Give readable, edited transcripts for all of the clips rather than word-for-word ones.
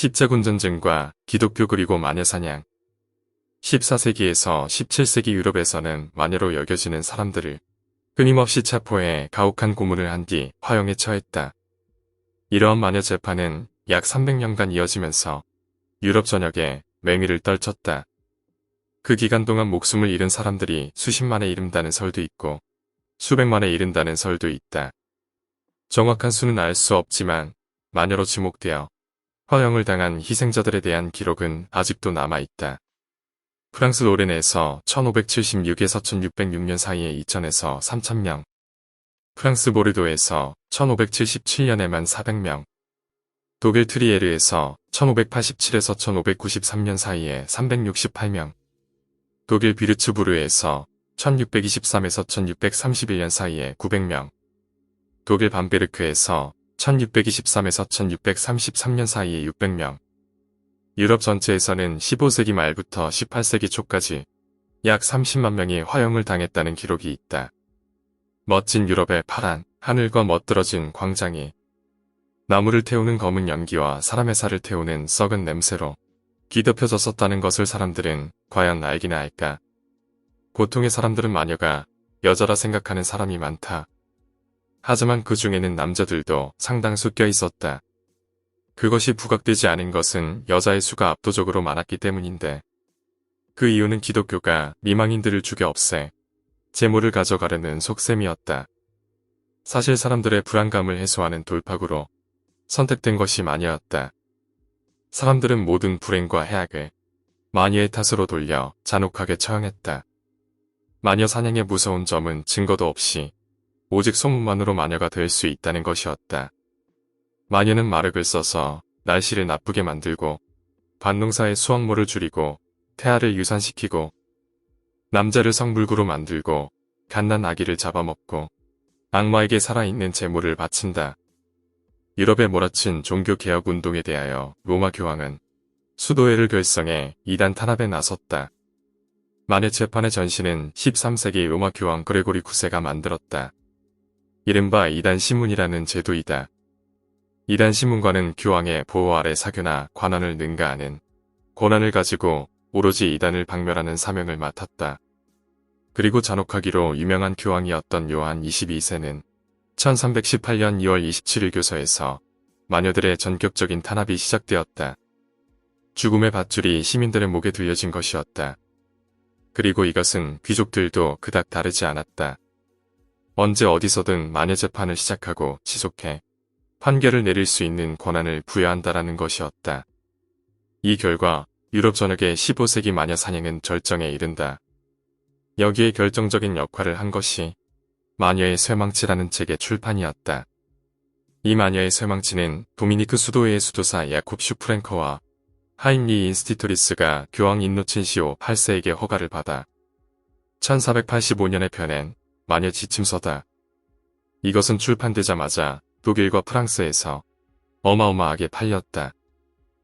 십자군전쟁과 기독교 그리고 마녀사냥. 14세기에서 17세기 유럽에서는 마녀로 여겨지는 사람들을 끊임없이 체포해 가혹한 고문을 한 뒤 화형에 처했다. 이러한 마녀 재판은 약 300년간 이어지면서 유럽 전역에 맹위를 떨쳤다. 그 기간 동안 목숨을 잃은 사람들이 수십만에 이른다는 설도 있고 수백만에 이른다는 설도 있다. 정확한 수는 알 수 없지만 마녀로 지목되어 화형을 당한 희생자들에 대한 기록은 아직도 남아있다. 프랑스 로렌에서 1576에서 1606년 사이에 2000에서 3000명, 프랑스 보르도에서 1577년에만 400명, 독일 트리에르에서 1587에서 1593년 사이에 368명, 독일 비르츠부르에서 1623에서 1631년 사이에 900명, 독일 밤베르크에서 1623에서 1633년 사이에 600명, 유럽 전체에서는 15세기 말부터 18세기 초까지 약 30만 명이 화형을 당했다는 기록이 있다. 멋진 유럽의 파란 하늘과 멋들어진 광장이 나무를 태우는 검은 연기와 사람의 살을 태우는 썩은 냄새로 뒤덮여졌었다는 것을 사람들은 과연 알기나 할까? 보통의 사람들은 마녀가 여자라 생각하는 사람이 많다. 하지만 그 중에는 남자들도 상당수 껴 있었다. 그것이 부각되지 않은 것은 여자의 수가 압도적으로 많았기 때문인데 그 이유는 기독교가 미망인들을 죽여 없애 재물을 가져가려는 속셈이었다. 사실 사람들의 불안감을 해소하는 돌파구로 선택된 것이 마녀였다. 사람들은 모든 불행과 해악을 마녀의 탓으로 돌려 잔혹하게 처형했다. 마녀 사냥의 무서운 점은 증거도 없이 오직 소문만으로 마녀가 될 수 있다는 것이었다. 마녀는 마력을 써서 날씨를 나쁘게 만들고 밭농사의 수확물을 줄이고 태아를 유산시키고 남자를 성물구로 만들고 갓난 아기를 잡아먹고 악마에게 살아있는 재물을 바친다. 유럽에 몰아친 종교개혁 운동에 대하여 로마 교황은 수도회를 결성해 이단 탄압에 나섰다. 마녀 재판의 전신은 13세기 로마 교황 그레고리 9세가 만들었다. 이른바 이단 신문이라는 제도이다. 이단 신문과는 교황의 보호 아래 사교나 관원을 능가하는 권한을 가지고 오로지 이단을 박멸하는 사명을 맡았다. 그리고 잔혹하기로 유명한 교황이었던 요한 22세는 1318년 2월 27일 교서에서 마녀들의 전격적인 탄압이 시작되었다. 죽음의 밧줄이 시민들의 목에 들려진 것이었다. 그리고 이것은 귀족들도 그닥 다르지 않았다. 언제 어디서든 마녀 재판을 시작하고 지속해 판결을 내릴 수 있는 권한을 부여한다라는 것이었다. 이 결과 유럽 전역의 15세기 마녀 사냥은 절정에 이른다. 여기에 결정적인 역할을 한 것이 마녀의 쇠망치라는 책의 출판이었다. 이 마녀의 쇠망치는 도미니크 수도회의 수도사 야콥 슈프랭커와 하임리 인스티토리스가 교황 인노첸시오 8세에게 허가를 받아 1485년에 펴낸 마녀 지침서다. 이것은 출판되자마자 독일과 프랑스에서 어마어마하게 팔렸다.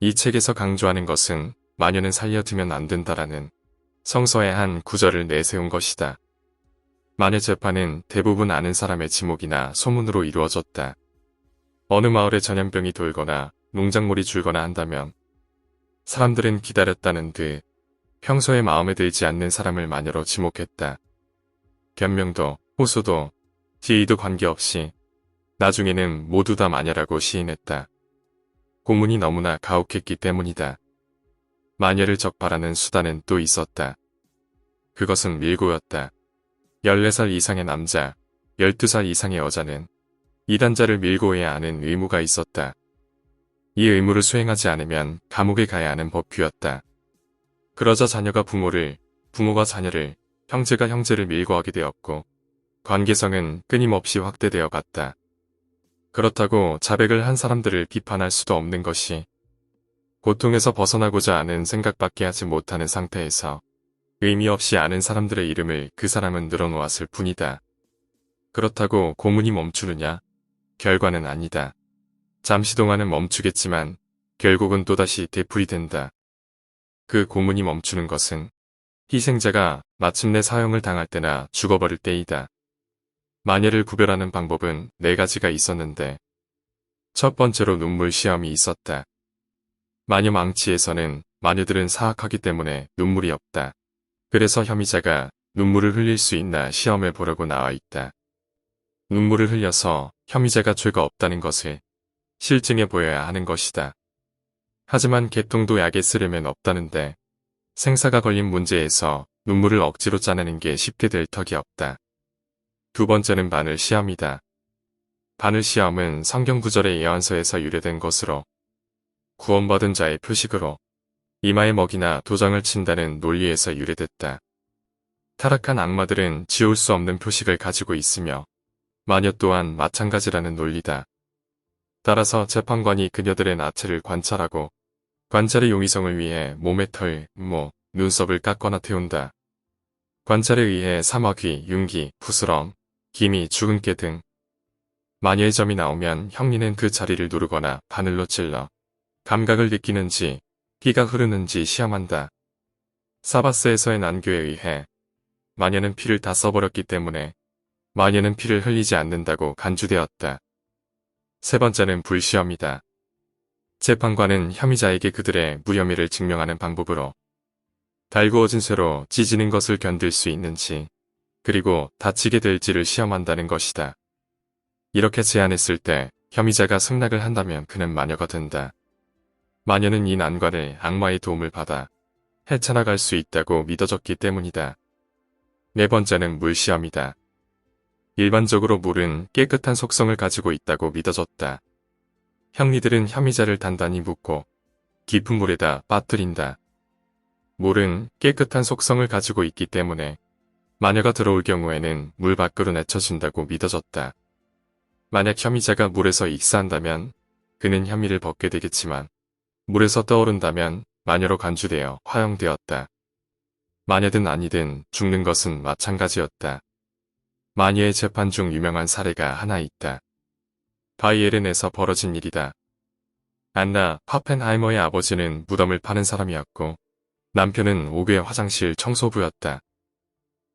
이 책에서 강조하는 것은 마녀는 살려두면 안 된다라는 성서의 한 구절을 내세운 것이다. 마녀 재판은 대부분 아는 사람의 지목이나 소문으로 이루어졌다. 어느 마을에 전염병이 돌거나 농작물이 줄거나 한다면 사람들은 기다렸다는 듯 평소에 마음에 들지 않는 사람을 마녀로 지목했다. 변명도, 호소도, 지위도 관계없이 나중에는 모두 다 마녀라고 시인했다. 고문이 너무나 가혹했기 때문이다. 마녀를 적발하는 수단은 또 있었다. 그것은 밀고였다. 14살 이상의 남자, 12살 이상의 여자는 이단자를 밀고해야 하는 의무가 있었다. 이 의무를 수행하지 않으면 감옥에 가야 하는 법규였다. 그러자 자녀가 부모를, 부모가 자녀를, 형제가 형제를 밀고하게 되었고 관계성은 끊임없이 확대되어 갔다. 그렇다고 자백을 한 사람들을 비판할 수도 없는 것이 고통에서 벗어나고자 하는 생각밖에 하지 못하는 상태에서 의미 없이 아는 사람들의 이름을 그 사람은 늘어놓았을 뿐이다. 그렇다고 고문이 멈추느냐? 결과는 아니다. 잠시 동안은 멈추겠지만 결국은 또다시 되풀이된다. 그 고문이 멈추는 것은 희생자가 마침내 사형을 당할 때나 죽어버릴 때이다. 마녀를 구별하는 방법은 4가지가 있었는데 첫 번째로 눈물 시험이 있었다. 마녀 망치에서는 마녀들은 사악하기 때문에 눈물이 없다. 그래서 혐의자가 눈물을 흘릴 수 있나 시험을 보려고 나와 있다. 눈물을 흘려서 혐의자가 죄가 없다는 것을 실증해 보여야 하는 것이다. 하지만 개통도 약에 쓰려면 없다는데 생사가 걸린 문제에서 눈물을 억지로 짜내는 게 쉽게 될 턱이 없다. 두 번째는 바늘 시험이다. 바늘 시험은 성경 구절의 예언서에서 유래된 것으로 구원받은 자의 표식으로 이마에 먹이나 도장을 친다는 논리에서 유래됐다. 타락한 악마들은 지울 수 없는 표식을 가지고 있으며 마녀 또한 마찬가지라는 논리다. 따라서 재판관이 그녀들의 나체를 관찰하고 관찰의 용이성을 위해 몸의 털, 눈썹을 깎거나 태운다. 관찰에 의해 사마귀, 융기, 부스럼, 기미, 죽은 깨 등 마녀의 점이 나오면 형리는 그 자리를 누르거나 바늘로 찔러 감각을 느끼는지 피가 흐르는지 시험한다. 사바스에서의 난교에 의해 마녀는 피를 다 써버렸기 때문에 마녀는 피를 흘리지 않는다고 간주되었다. 세 번째는 불시험이다. 재판관은 혐의자에게 그들의 무혐의를 증명하는 방법으로 달구어진 쇠로 찢어지는 것을 견딜 수 있는지 그리고 다치게 될지를 시험한다는 것이다. 이렇게 제안했을 때 혐의자가 승낙을 한다면 그는 마녀가 된다. 마녀는 이 난관을 악마의 도움을 받아 헤쳐나갈 수 있다고 믿어졌기 때문이다. 네 번째는 물시험이다. 일반적으로 물은 깨끗한 속성을 가지고 있다고 믿어졌다. 형리들은 혐의자를 단단히 묶고 깊은 물에다 빠뜨린다. 물은 깨끗한 속성을 가지고 있기 때문에 마녀가 들어올 경우에는 물 밖으로 내쳐진다고 믿어졌다. 만약 혐의자가 물에서 익사한다면 그는 혐의를 벗게 되겠지만 물에서 떠오른다면 마녀로 간주되어 화형되었다. 마녀든 아니든 죽는 것은 마찬가지였다. 마녀의 재판 중 유명한 사례가 하나 있다. 바이에른에서 벌어진 일이다. 안나 파펜하이머의 아버지는 무덤을 파는 사람이었고 남편은 5개 화장실 청소부였다.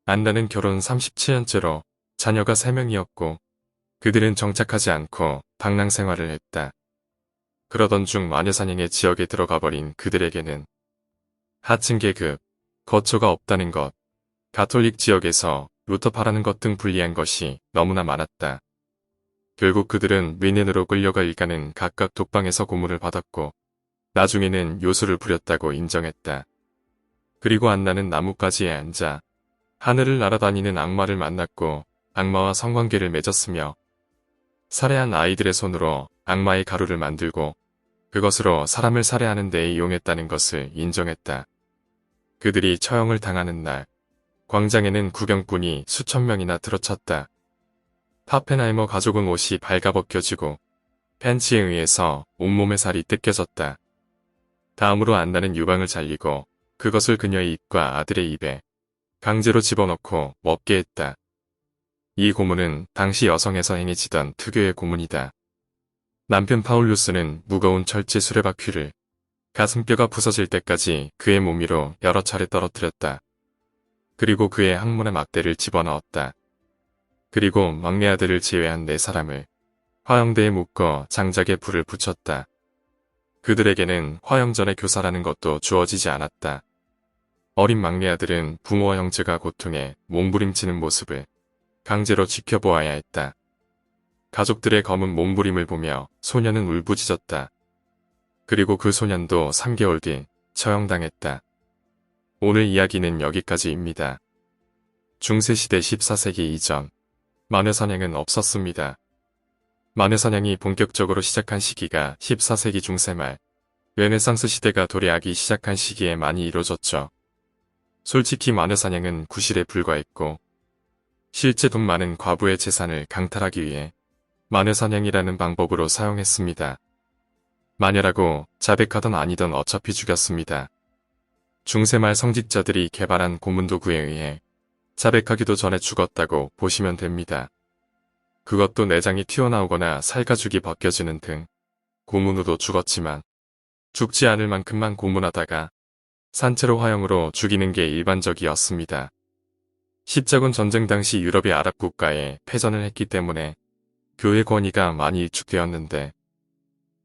안나는 결혼 37년째로 자녀가 3명이었고 그들은 정착하지 않고 방랑 생활을 했다. 그러던 중 마녀사냥의 지역에 들어가 버린 그들에게는 하층 계급, 거처가 없다는 것, 가톨릭 지역에서 루터파라는 것 등 불리한 것이 너무나 많았다. 결국 그들은 윈넨으로 끌려가 일가는 각각 독방에서 고문을 받았고 나중에는 요술을 부렸다고 인정했다. 그리고 안나는 나뭇가지에 앉아 하늘을 날아다니는 악마를 만났고 악마와 성관계를 맺었으며 살해한 아이들의 손으로 악마의 가루를 만들고 그것으로 사람을 살해하는 데 이용했다는 것을 인정했다. 그들이 처형을 당하는 날 광장에는 구경꾼이 수천 명이나 들어찼다. 파펜하이머 가족은 옷이 발가벗겨지고 팬츠에 의해서 온몸의 살이 뜯겨졌다. 다음으로 안나는 유방을 잘리고 그것을 그녀의 입과 아들의 입에 강제로 집어넣고 먹게 했다. 이 고문은 당시 여성에서 행해지던 특유의 고문이다. 남편 파울루스는 무거운 철제 수레바퀴를 가슴뼈가 부서질 때까지 그의 몸 위로 여러 차례 떨어뜨렸다. 그리고 그의 항문에 막대를 집어넣었다. 그리고 막내 아들을 제외한 4사람을 화형대에 묶어 장작에 불을 붙였다. 그들에게는 화형 전에 교사라는 것도 주어지지 않았다. 어린 막내 아들은 부모와 형제가 고통에 몸부림치는 모습을 강제로 지켜보아야 했다. 가족들의 검은 몸부림을 보며 소년은 울부짖었다. 그리고 그 소년도 3개월 뒤 처형당했다. 오늘 이야기는 여기까지입니다. 중세시대 14세기 이전 마녀사냥은 없었습니다. 마녀사냥이 본격적으로 시작한 시기가 14세기 중세말 르네상스 시대가 도래하기 시작한 시기에 많이 이루어졌죠. 솔직히 마녀사냥은 구실에 불과했고 실제 돈 많은 과부의 재산을 강탈하기 위해 마녀사냥이라는 방법으로 사용했습니다. 마녀라고 자백하던 아니던 어차피 죽였습니다. 중세말 성직자들이 개발한 고문도구에 의해 자백하기도 전에 죽었다고 보시면 됩니다. 그것도 내장이 튀어나오거나 살가죽이 벗겨지는 등 고문 후도 죽었지만 죽지 않을 만큼만 고문하다가 산채로 화형으로 죽이는 게 일반적이었습니다. 십자군 전쟁 당시 유럽의 아랍 국가에 패전을 했기 때문에 교회 권위가 많이 위축되었는데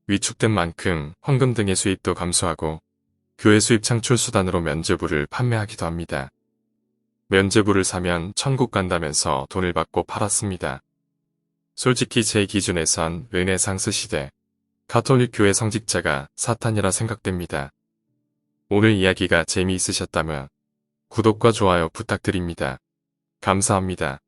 위축된 만큼 헌금 등의 수입도 감소하고 교회 수입 창출 수단으로 면죄부를 판매하기도 합니다. 면죄부를 사면 천국 간다면서 돈을 받고 팔았습니다. 솔직히 제 기준에선 르네상스 시대 가톨릭 교회 성직자가 사탄이라 생각됩니다. 오늘 이야기가 재미있으셨다면 구독과 좋아요 부탁드립니다. 감사합니다.